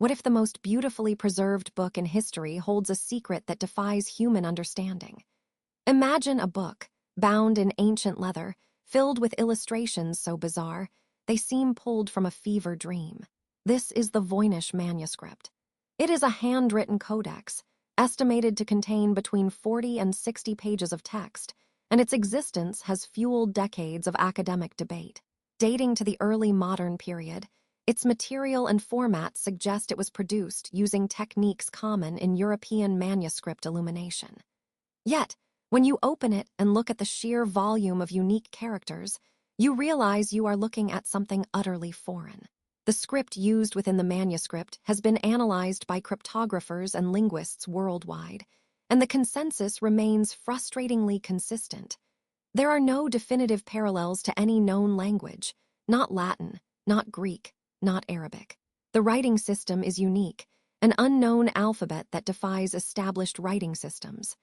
What if the most beautifully preserved book in history holds a secret that defies human understanding? Imagine a book, bound in ancient leather, filled with illustrations so bizarre, they seem pulled from a fever dream. This is the Voynich Manuscript. It is a handwritten codex, estimated to contain between 40 and 60 pages of text, and its existence has fueled decades of academic debate. Dating to the early modern period, its material and format suggest it was produced using techniques common in European manuscript illumination. Yet, when you open it and look at the sheer volume of unique characters, you realize you are looking at something utterly foreign. The script used within the manuscript has been analyzed by cryptographers and linguists worldwide, and the consensus remains frustratingly consistent. There are no definitive parallels to any known language, not Latin, not Greek, not Arabic. The writing system is unique, an unknown alphabet that defies established writing systems.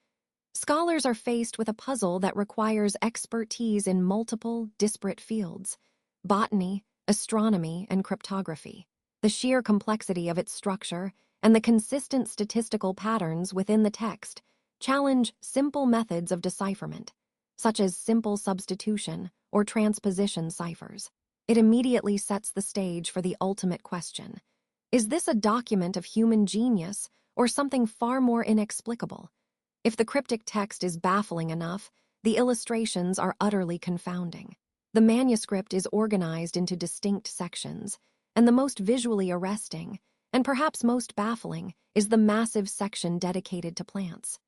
Scholars are faced with a puzzle that requires expertise in multiple, disparate fields: botany, astronomy, and cryptography. The sheer complexity of its structure and the consistent statistical patterns within the text challenge simple methods of decipherment, such as simple substitution or transposition ciphers. It immediately sets the stage for the ultimate question: is this a document of human genius or something far more inexplicable? If the cryptic text is baffling enough, the illustrations are utterly confounding. The manuscript is organized into distinct sections, and the most visually arresting, and perhaps most baffling, is the massive section dedicated to plants.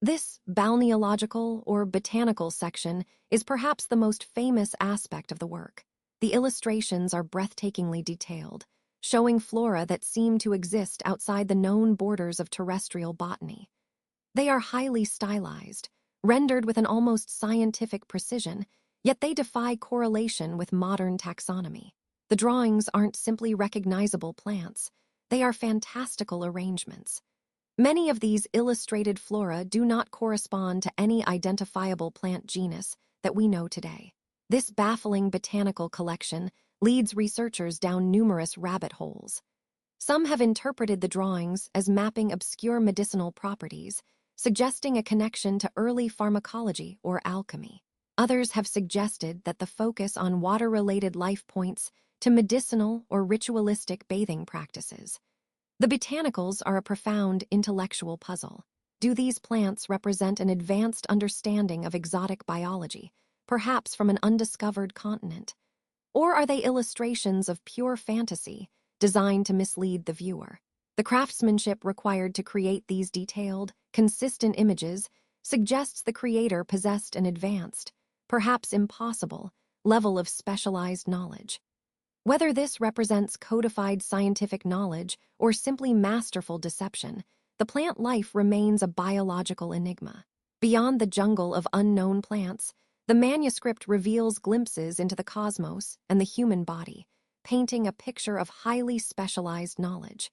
This balneological or botanical section is perhaps the most famous aspect of the work. The illustrations are breathtakingly detailed, showing flora that seem to exist outside the known borders of terrestrial botany. They are highly stylized, rendered with an almost scientific precision, yet they defy correlation with modern taxonomy. The drawings aren't simply recognizable plants, they are fantastical arrangements. Many of these illustrated flora do not correspond to any identifiable plant genus that we know today. This baffling botanical collection leads researchers down numerous rabbit holes. Some have interpreted the drawings as mapping obscure medicinal properties, suggesting a connection to early pharmacology or alchemy. Others have suggested that the focus on water-related life points to medicinal or ritualistic bathing practices. The botanicals are a profound intellectual puzzle. Do these plants represent an advanced understanding of exotic biology, perhaps from an undiscovered continent? Or are they illustrations of pure fantasy, designed to mislead the viewer? The craftsmanship required to create these detailed, consistent images suggests the creator possessed an advanced, perhaps impossible, level of specialized knowledge. Whether this represents codified scientific knowledge or simply masterful deception, the plant life remains a biological enigma. Beyond the jungle of unknown plants, the manuscript reveals glimpses into the cosmos and the human body, painting a picture of highly specialized knowledge.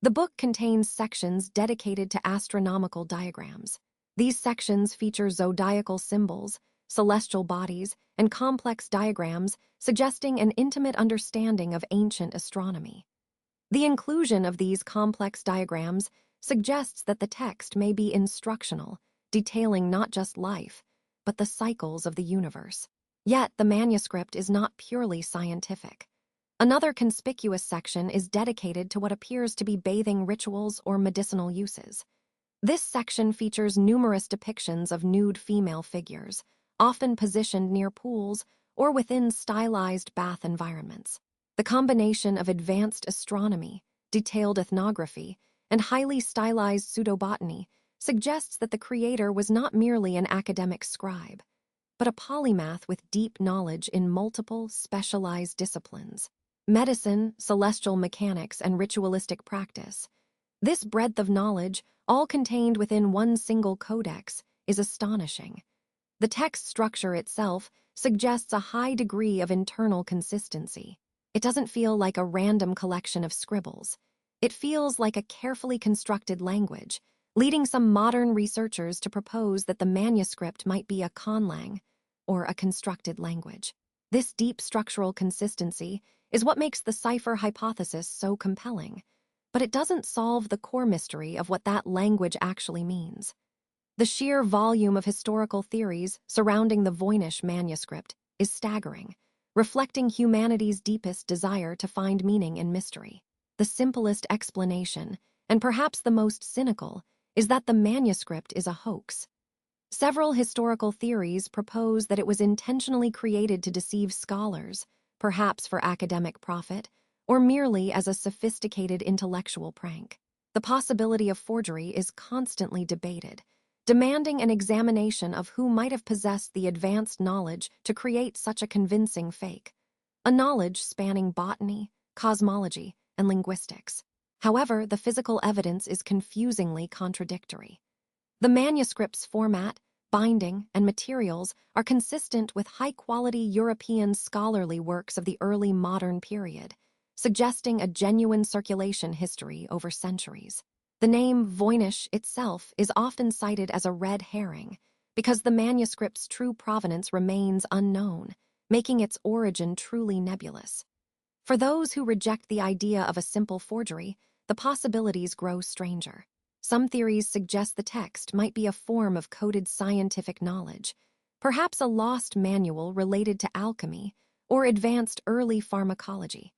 The book contains sections dedicated to astronomical diagrams. These sections feature zodiacal symbols, celestial bodies, and complex diagrams suggesting an intimate understanding of ancient astronomy. The inclusion of these complex diagrams suggests that the text may be instructional, detailing not just life, but the cycles of the universe. Yet the manuscript is not purely scientific. Another conspicuous section is dedicated to what appears to be bathing rituals or medicinal uses. This section features numerous depictions of nude female figures, often positioned near pools or within stylized bath environments. The combination of advanced astronomy, detailed ethnography, and highly stylized pseudobotany suggests that the creator was not merely an academic scribe, but a polymath with deep knowledge in multiple specialized disciplines: medicine, celestial mechanics, and ritualistic practice. This breadth of knowledge, all contained within one single codex, is astonishing. The text structure itself suggests a high degree of internal consistency. It doesn't feel like a random collection of scribbles. It feels like a carefully constructed language, leading some modern researchers to propose that the manuscript might be a conlang, or a constructed language. This deep structural consistency is what makes the cipher hypothesis so compelling. but it doesn't solve the core mystery of what that language actually means. The sheer volume of historical theories surrounding the Voynich Manuscript is staggering, reflecting humanity's deepest desire to find meaning in mystery. The simplest explanation, and perhaps the most cynical, is that the manuscript is a hoax. Several historical theories propose that it was intentionally created to deceive scholars, perhaps for academic profit, or merely as a sophisticated intellectual prank. The possibility of forgery is constantly debated, demanding an examination of who might have possessed the advanced knowledge to create such a convincing fake, a knowledge spanning botany, cosmology, and linguistics. However, the physical evidence is confusingly contradictory. The manuscript's format, binding, and materials are consistent with high-quality European scholarly works of the early modern period, suggesting a genuine circulation history over centuries. The name Voynich itself is often cited as a red herring because the manuscript's true provenance remains unknown, making its origin truly nebulous. For those who reject the idea of a simple forgery, the possibilities grow stranger. Some theories suggest the text might be a form of coded scientific knowledge, perhaps a lost manual related to alchemy or advanced early pharmacology.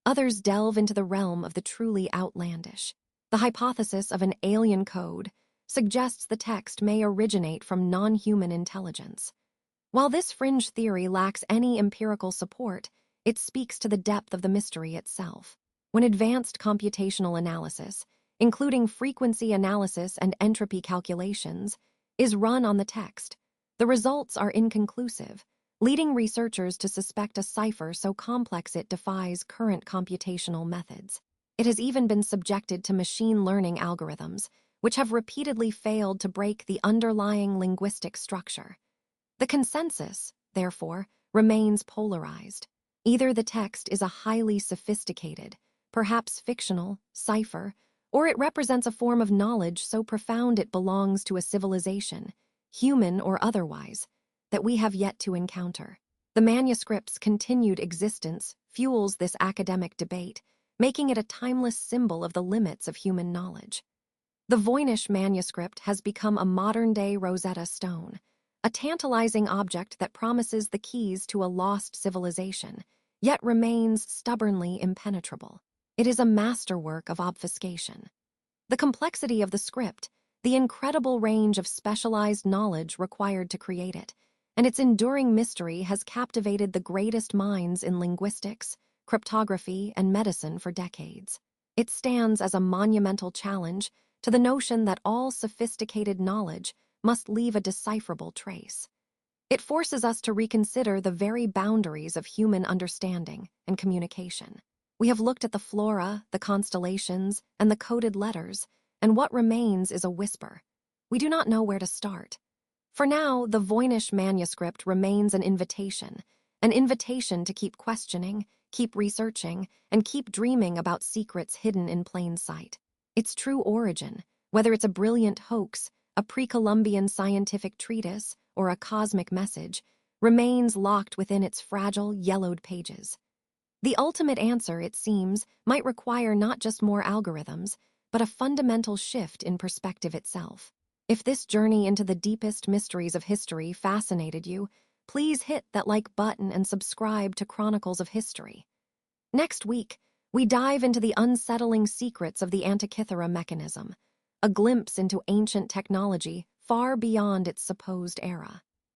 Others delve into the realm of the truly outlandish. The hypothesis of an alien code suggests the text may originate from non-human intelligence. While this fringe theory lacks any empirical support, it speaks to the depth of the mystery itself. When advanced computational analysis, including frequency analysis and entropy calculations, is run on the text, the results are inconclusive, leading researchers to suspect a cipher so complex it defies current computational methods. It has even been subjected to machine learning algorithms, which have repeatedly failed to break the underlying linguistic structure. The consensus, therefore, remains polarized. Either the text is a highly sophisticated, perhaps fictional, cipher, or it represents a form of knowledge so profound it belongs to a civilization, human or otherwise, that we have yet to encounter. The manuscript's continued existence fuels this academic debate, making it a timeless symbol of the limits of human knowledge. The Voynich Manuscript has become a modern-day Rosetta Stone, a tantalizing object that promises the keys to a lost civilization, yet remains stubbornly impenetrable. It is a masterwork of obfuscation. The complexity of the script, the incredible range of specialized knowledge required to create it, and its enduring mystery has captivated the greatest minds in linguistics, cryptography, and medicine for decades. It stands as a monumental challenge to the notion that all sophisticated knowledge must leave a decipherable trace. It forces us to reconsider the very boundaries of human understanding and communication. We have looked at the flora, the constellations, and the coded letters, and what remains is a whisper. We do not know where to start. For now, the Voynich Manuscript remains an invitation to keep questioning, keep researching, and keep dreaming about secrets hidden in plain sight. Its true origin, whether it's a brilliant hoax, a pre-Columbian scientific treatise, or a cosmic message, remains locked within its fragile, yellowed pages. The ultimate answer, it seems, might require not just more algorithms, but a fundamental shift in perspective itself. If this journey into the deepest mysteries of history fascinated you, please hit that like button and subscribe to Chronicles of History. Next week, we dive into the unsettling secrets of the Antikythera mechanism, a glimpse into ancient technology far beyond its supposed era.